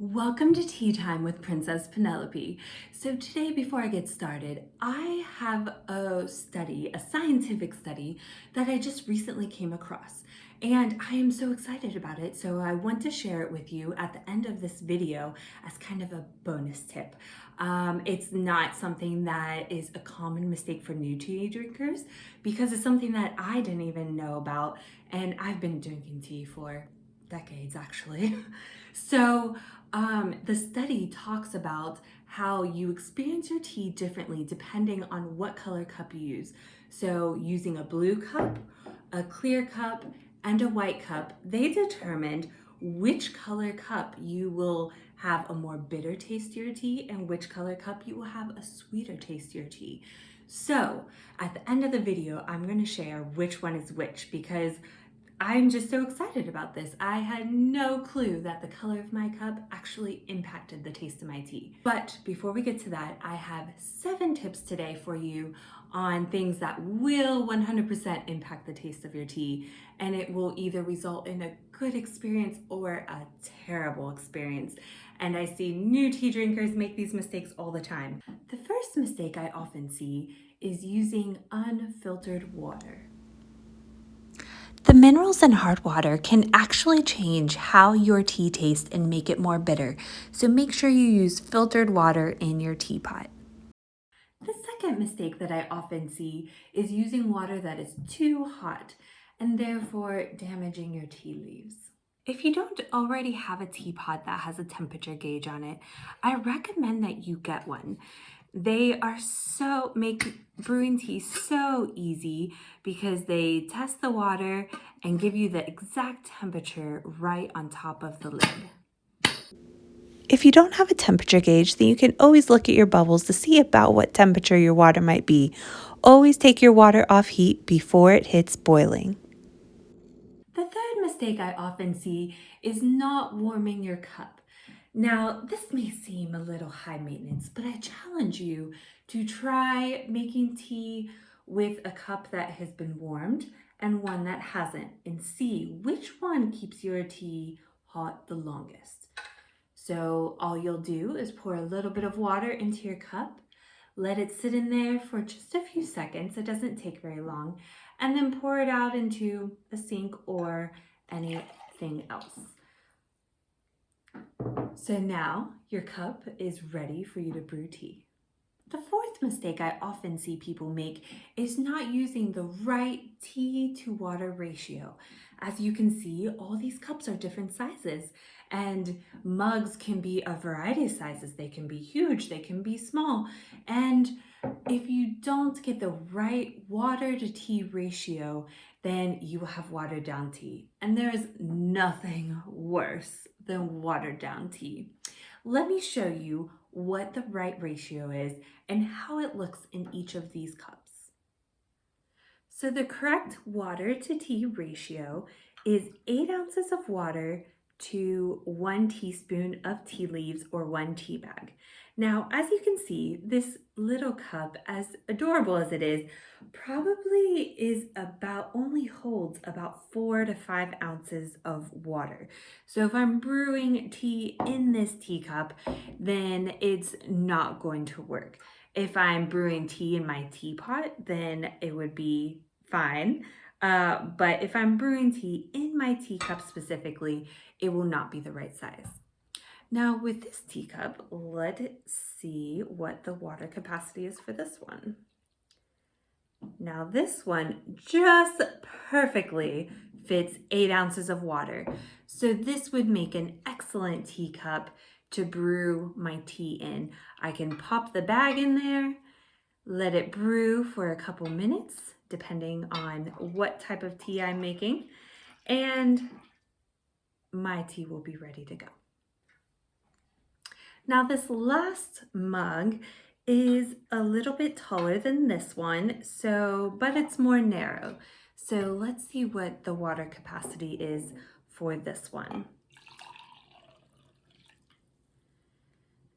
Welcome to Tea Time with Princess Penelope. So today, before I get started, I have a scientific study that I just recently came across. And I am so excited about it, so I want to share it with you at the end of this video as kind of a bonus tip. It's not something that is a common mistake for new tea drinkers because it's something that I didn't even know about, and I've been drinking tea for decades actually. So the study talks about how you experience your tea differently depending on what color cup you use. So using a blue cup, a clear cup, and a white cup, they determined which color cup you will have a more bitter taste to your tea and which color cup you will have a sweeter taste to your tea. So at the end of the video, I'm going to share which one is which because I'm just so excited about this. I had no clue that the color of my cup actually impacted the taste of my tea. But before we get to that, I have 7 tips today for you on things that will 100% impact the taste of your tea, and it will either result in a good experience or a terrible experience. And I see new tea drinkers make these mistakes all the time. The first mistake I often see is using unfiltered water. The minerals in hard water can actually change how your tea tastes and make it more bitter, so make sure you use filtered water in your teapot. The second mistake that I often see is using water that is too hot and therefore damaging your tea leaves. If you don't already have a teapot that has a temperature gauge on it, I recommend that you get one. They make brewing tea so easy because they test the water and give you the exact temperature right on top of the lid. If you don't have a temperature gauge, then you can always look at your bubbles to see about what temperature your water might be. Always take your water off heat before it hits boiling. The third mistake I often see is not warming your cup. Now, this may seem a little high maintenance, but I challenge you to try making tea with a cup that has been warmed and one that hasn't, and see which one keeps your tea hot the longest. So all you'll do is pour a little bit of water into your cup, let it sit in there for just a few seconds, it doesn't take very long, and then pour it out into a sink or anything else. So now your cup is ready for you to brew tea. The fourth mistake I often see people make is not using the right tea to water ratio. As you can see, all these cups are different sizes, and mugs can be a variety of sizes. They can be huge, they can be small, and if you don't get the right water to tea ratio, then you will have watered down tea. And there is nothing worse than watered down tea. Let me show you what the right ratio is and how it looks in each of these cups. So the correct water to tea ratio is 8 ounces of water to 1 teaspoon of tea leaves or 1 tea bag. Now, as you can see, this little cup, as adorable as it is, probably only holds about 4 to 5 ounces of water. So if I'm brewing tea in this teacup, then it's not going to work. If I'm brewing tea in my teapot, then it would be fine. But if I'm brewing tea in my teacup specifically, it will not be the right size. Now with this teacup, let's see what the water capacity is for this one. Now this one just perfectly fits 8 ounces of water. So this would make an excellent teacup to brew my tea in. I can pop the bag in there, let it brew for a couple minutes, depending on what type of tea I'm making, and my tea will be ready to go. Now this last mug is a little bit taller than this one, but it's more narrow. So let's see what the water capacity is for this one.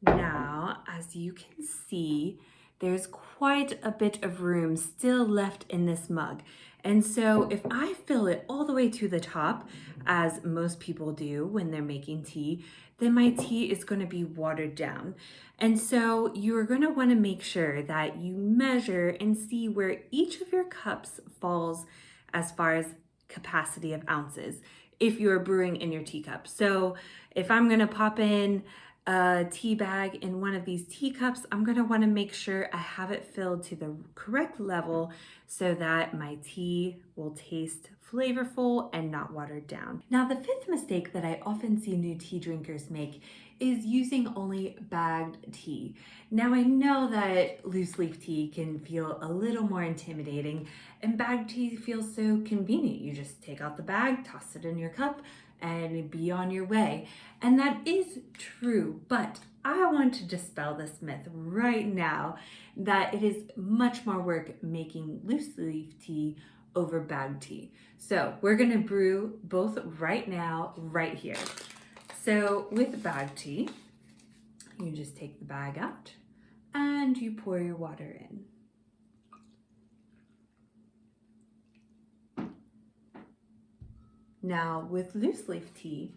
Now, as you can see, there's quite a bit of room still left in this mug. And so if I fill it all the way to the top, as most people do when they're making tea, then my tea is going to be watered down. And so you're going to want to make sure that you measure and see where each of your cups falls as far as capacity of ounces if you're brewing in your teacup. So if I'm going to pop in a tea bag in one of these teacups, I'm going to want to make sure I have it filled to the correct level so that my tea will taste flavorful and not watered down. Now, the fifth mistake that I often see new tea drinkers make is using only bagged tea. Now, I know that loose leaf tea can feel a little more intimidating, and bagged tea feels so convenient. You just take out the bag, toss it in your cup, and be on your way. And that is true, but I want to dispel this myth right now that it is much more work making loose leaf tea over bagged tea. So we're gonna brew both right now, right here. So with bagged tea, you just take the bag out and you pour your water in. Now with loose leaf tea,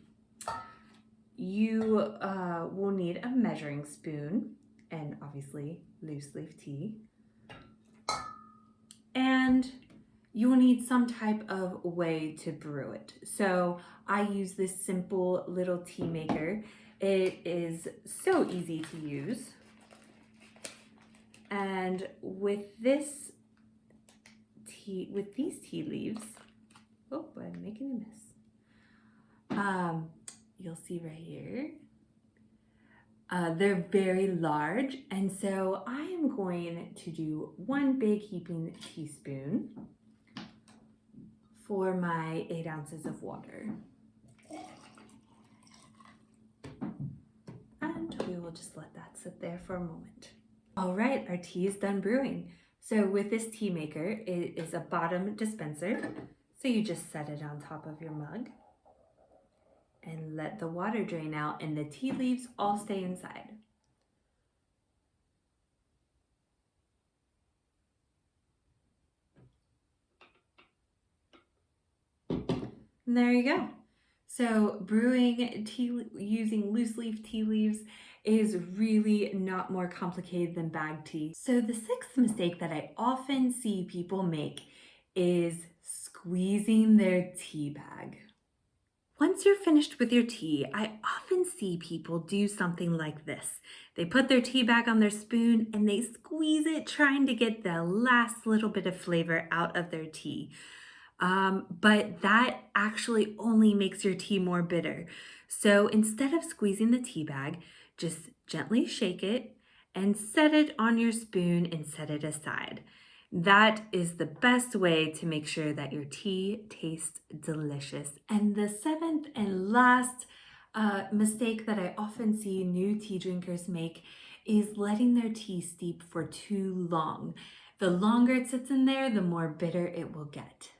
you will need a measuring spoon and obviously loose leaf tea. And you will need some type of way to brew it. So I use this simple little tea maker. It is so easy to use. And with these tea leaves, oh, I'm making a mess. You'll see right here. They're very large, and so I am going to do 1 big heaping teaspoon for my 8 ounces of water. And we will just let that sit there for a moment. All right, our tea is done brewing. So with this tea maker, it is a bottom dispenser. So you just set it on top of your mug and let the water drain out and the tea leaves all stay inside. And there you go. So brewing tea using loose leaf tea leaves is really not more complicated than bagged tea. So the sixth mistake that I often see people make is squeezing their tea bag. Once you're finished with your tea, I often see people do something like this. They put their tea bag on their spoon and they squeeze it, trying to get the last little bit of flavor out of their tea. But that actually only makes your tea more bitter. So instead of squeezing the tea bag, just gently shake it and set it on your spoon and set it aside. That is the best way to make sure that your tea tastes delicious. And the seventh and last mistake that I often see new tea drinkers make is letting their tea steep for too long. The longer it sits in there, the more bitter it will get.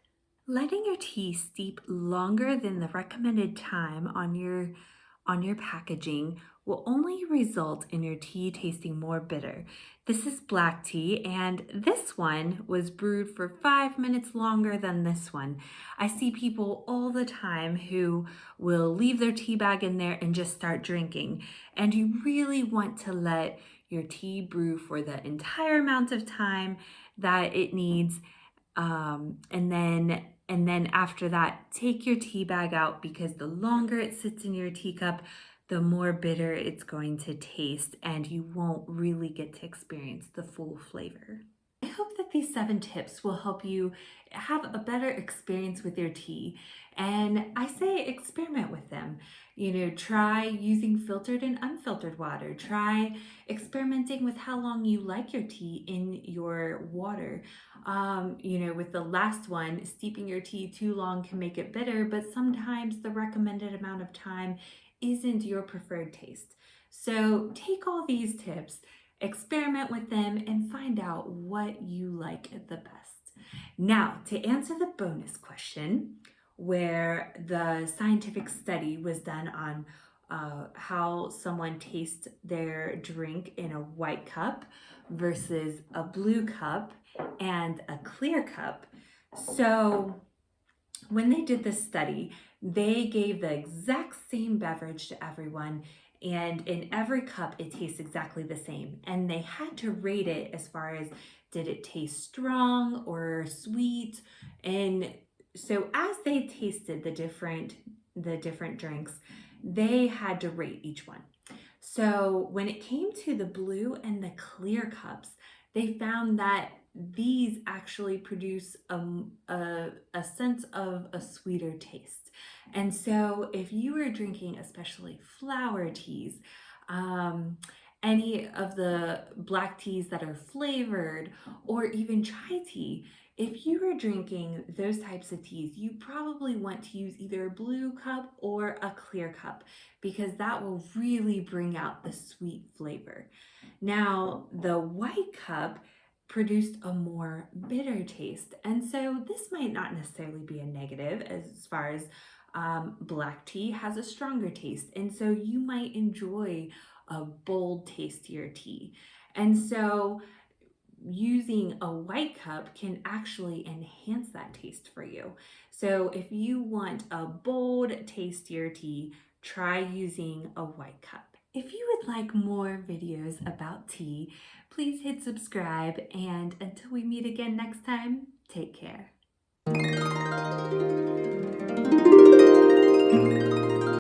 Letting your tea steep longer than the recommended time on your packaging will only result in your tea tasting more bitter. This is black tea, and this one was brewed for 5 minutes longer than this one. I see people all the time who will leave their tea bag in there and just start drinking. And you really want to let your tea brew for the entire amount of time that it needs. And then after that, take your tea bag out, because the longer it sits in your teacup, the more bitter it's going to taste, and you won't really get to experience the full flavor. I hope that these 7 tips will help you have a better experience with your tea. And I say experiment with them. Try using filtered and unfiltered water. Try experimenting with how long you like your tea in your water. With the last one, steeping your tea too long can make it bitter, but sometimes the recommended amount of time isn't your preferred taste. So take all these tips, experiment with them, and find out what you like the best. Now, to answer the bonus question, where the scientific study was done on how someone tastes their drink in a white cup versus a blue cup and a clear cup, So when they did this study, they gave the exact same beverage to everyone, and in every cup, it tastes exactly the same. And they had to rate it as far as did it taste strong or sweet. And so as they tasted the different drinks, they had to rate each one. So when it came to the blue and the clear cups, they found that these actually produce a sense of a sweeter taste. And so if you were drinking especially flower teas, um, any of the black teas that are flavored, or even chai tea, if you were drinking those types of teas, you probably want to use either a blue cup or a clear cup because that will really bring out the sweet flavor. Now, the white cup produced a more bitter taste, and so this might not necessarily be a negative as far as black tea has a stronger taste, and so you might enjoy a bold, tastier tea. And so using a white cup can actually enhance that taste for you. So if you want a bold, tastier tea, try using a white cup. If you would like more videos about tea, please hit subscribe, and until we meet again next time, take care.